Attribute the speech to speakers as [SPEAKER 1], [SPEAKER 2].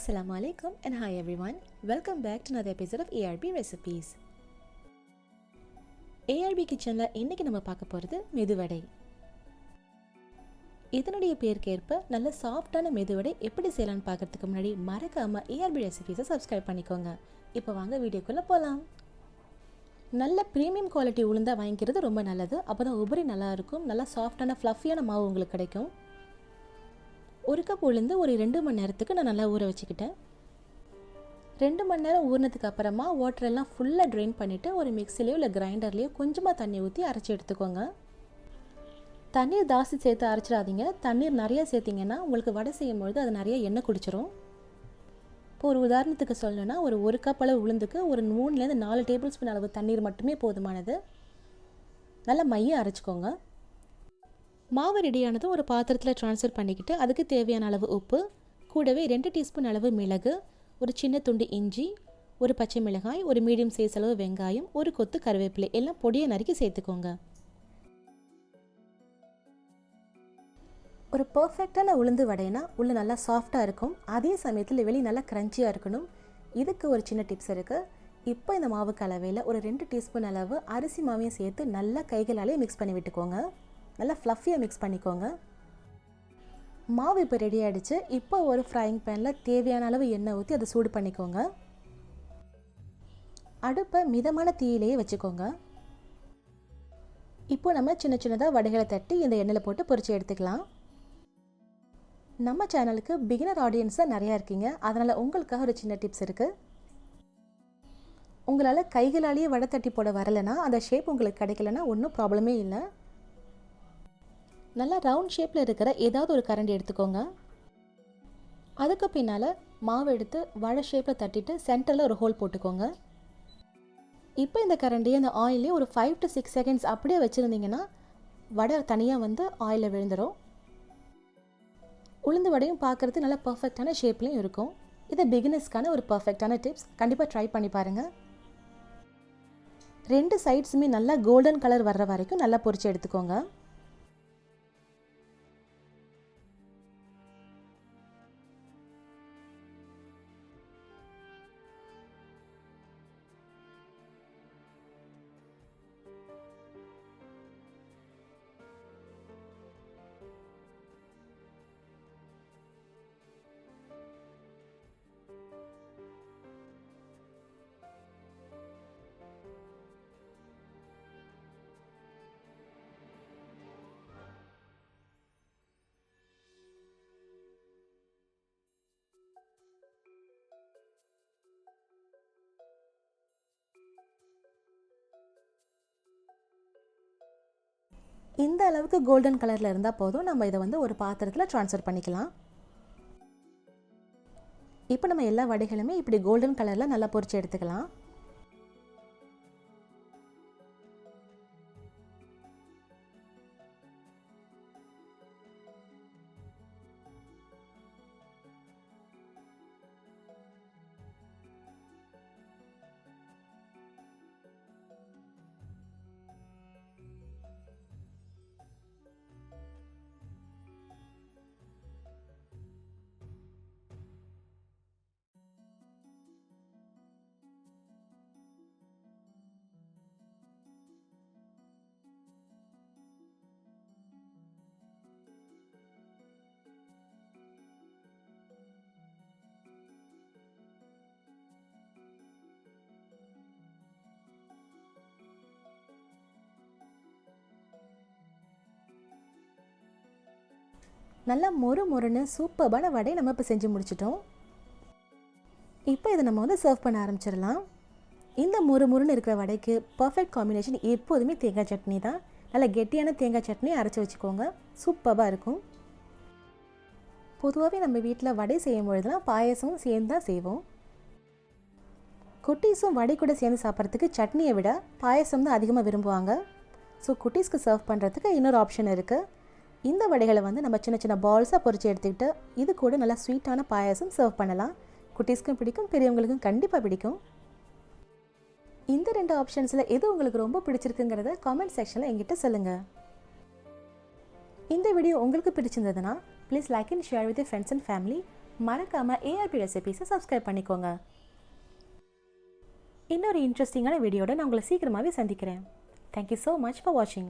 [SPEAKER 1] Assalamu alaikum and hi everyone. Welcome back to another episode of ARB Recipes. ARB கிச்சனில் இன்றைக்கி நம்ம பார்க்க போகிறது மெதுவடை. இதனுடைய பேருக்கேற்ப நல்ல சாஃப்டான மெதுவடை எப்படி செய்யலான்னு பார்க்கறதுக்கு முன்னாடி மறக்காமல் ARB ரெசிபீஸை சப்ஸ்கிரைப் பண்ணிக்கோங்க. இப்போ வாங்க வீடியோக்குள்ளே போகலாம். நல்ல ப்ரீமியம் குவாலிட்டி உளுந்தாக வாங்கிக்கிறது ரொம்ப நல்லது. அப்போ தான் உபரி நல்லாயிருக்கும். நல்லா சாஃப்டான ஃப்ளஃபியான மாவு உங்களுக்கு கிடைக்கும். ஒரு கப் உளுந்து ஒரு 2 மணி நேரத்துக்கு நான் நல்லா ஊற வச்சுக்கிட்டேன். 2 மணி நேரம் ஊறினதுக்கு அப்புறமா வாட்டரெல்லாம் ஃபுல்லாக ட்ரெயின் பண்ணிவிட்டு ஒரு மிக்சிலையோ இல்லை கிரைண்டர்லேயோ கொஞ்சமாக தண்ணி ஊற்றி அரைச்சி எடுத்துக்கோங்க. தண்ணீர் ஜாஸ்தி சேர்த்து அரைச்சிடாதீங்க. தண்ணீர் நிறையா சேர்த்திங்கன்னா உங்களுக்கு வடை செய்யும்பொழுது அது நிறைய எண்ணெய் குடிச்சிரும். இப்போ ஒரு உதாரணத்துக்கு சொல்லணுன்னா ஒரு கப் அளவு உளுந்துக்கு ஒரு 3லேருந்து 4 டேபிள் ஸ்பூன் அளவு தண்ணீர் மட்டுமே போதுமானது. நல்லா மையம் அரைச்சிக்கோங்க. மாவு ரெடியானதும் ஒரு பாத்திரத்தில் ட்ரான்ஸ்ஃபர் பண்ணிக்கிட்டு அதுக்கு தேவையான அளவு உப்பு, கூடவே 2 டீஸ்பூன் அளவு மிளகு, ஒரு சின்ன துண்டு இஞ்சி, ஒரு பச்சை மிளகாய், ஒரு மீடியம் சைஸ் அளவு வெங்காயம், ஒரு கொத்து கருவேப்பிலை எல்லாம் பொடியை நறுக்கி சேர்த்துக்கோங்க. ஒரு பர்ஃபெக்டான உளுந்து வடைனா உள்ள நல்லா சாஃப்டாக இருக்கும். அதே சமயத்தில் வெளியே நல்லா க்ரன்ச்சியாக இருக்கணும். இதுக்கு ஒரு சின்ன டிப்ஸ் இருக்குது. இப்போ இந்த மாவு கலவையில் ஒரு 2 டீஸ்பூன் அளவு அரிசி மாவையும் சேர்த்து நல்லா கைகளாலே மிக்ஸ் பண்ணி விட்டுக்கோங்க. நல்லா ஃப்ளஃபியாக மிக்ஸ் பண்ணிக்கோங்க. மாவு இப்போ ரெடி ஆகிடுச்சு. இப்போ ஒரு ஃப்ரைங் பேனில் தேவையான அளவு எண்ணெய் ஊற்றி அதை சூடு பண்ணிக்கோங்க. அடுப்பை மிதமான தீயிலேயே வச்சுக்கோங்க. இப்போ நம்ம சின்ன சின்னதாக வடைகளை தட்டி இந்த எண்ணெயில் போட்டு பொரிச்சு எடுத்துக்கலாம். நம்ம சேனலுக்கு பிகினர் ஆடியன்ஸ் தான் நிறையா இருக்கீங்க. அதனால் உங்களுக்காக ஒரு சின்ன டிப்ஸ் இருக்குது. உங்களால் கைகளாலேயே வடை தட்டி போட வரலைன்னா, அந்த ஷேப் உங்களுக்கு கிடைக்கலன்னா ஒன்றும் ப்ராப்ளமே இல்லை. நல்லா ரவுண்ட் ஷேப்பில் இருக்கிற ஏதாவது ஒரு கரண்டி எடுத்துக்கோங்க. அதுக்கு பின்னால் மாவு எடுத்து வடை ஷேப்பில் தட்டிட்டு சென்டரில் ஒரு ஹோல் போட்டுக்கோங்க. இப்போ இந்த கரண்டியை அந்த ஆயிலே ஒரு 5 to 6 செகண்ட்ஸ் அப்படியே வச்சுருந்தீங்கன்னா வடை தனியாக வந்து ஆயிலில் விழுந்துடும். உளுந்து வடையும் பார்க்குறது நல்லா பர்ஃபெக்டான ஷேப்லேயும் இருக்கும். இது பிகினர்ஸ்க்கான ஒரு பர்ஃபெக்டான டிப்ஸ். கண்டிப்பாக ட்ரை பண்ணி பாருங்கள். 2 சைட்ஸுமே நல்லா கோல்டன் கலர் வர்ற வரைக்கும் நல்லா பொரிச்சு எடுத்துக்கோங்க. இந்த அளவுக்கு கோல்டன் கலரில் இருந்தால் போதும். நம்ம இதை வந்து ஒரு பாத்திரத்தில் ட்ரான்ஸ்ஃபர் பண்ணிக்கலாம். இப்போ நம்ம எல்லா வடைகளுமே இப்படி கோல்டன் கலரில் நல்லா பொரிச்சு எடுத்துக்கலாம். நல்லா மொறுன்னு சூப்பர்பான வடை நம்ம இப்போ செஞ்சு முடிச்சிட்டோம். இப்போ இதை நம்ம வந்து சர்வ் பண்ண ஆரம்பிச்சிடலாம். இந்த மொறுன்னு இருக்கிற வடைக்கு பர்ஃபெக்ட் காம்பினேஷன் எப்போதுமே தேங்காய் சட்னி தான். நல்லா கெட்டியான தேங்காய் சட்னி அரைச்சி வச்சுக்கோங்க. சூப்பராக இருக்கும். பொதுவாகவே நம்ம வீட்டில் வடை செய்யும் பொழுதுலாம் பாயசமும் சேர்ந்து தான் செய்வோம். குட்டீஸும் வடை கூட சேர்ந்து சாப்பிட்றதுக்கு சட்னியை விட பாயசம் தான் அதிகமாக விரும்புவாங்க. ஸோ குட்டீஸ்க்கு சர்வ் பண்ணுறதுக்கு இன்னொரு ஆப்ஷன் இருக்குது. இந்த வடைகளை வந்து நம்ம சின்ன சின்ன பால்ஸாக பொரிச்சு எடுத்துக்கிட்டு இது கூட நல்லா ஸ்வீட்டான பாயசம் சர்வ் பண்ணலாம். குட்டீஸ்க்கும் பிடிக்கும், பெரியவங்களுக்கும் கண்டிப்பாக பிடிக்கும். இந்த 2 ஆப்ஷன்ஸில் எது உங்களுக்கு ரொம்ப பிடிச்சிருக்குங்கிறத காமெண்ட் செக்ஷனில் என்கிட்ட சொல்லுங்கள். இந்த வீடியோ உங்களுக்கு பிடிச்சிருந்ததுன்னா please like and share with your friends and family. மறக்காமல் ஏஆர்பி ரெசிபீஸை சப்ஸ்கிரைப் பண்ணிக்கோங்க. இன்னொரு இன்ட்ரெஸ்டிங்கான வீடியோட நான் உங்களை சீக்கிரமாகவே சந்திக்கிறேன். தேங்க்யூ ஸோ மச் ஃபார் வாட்சிங்.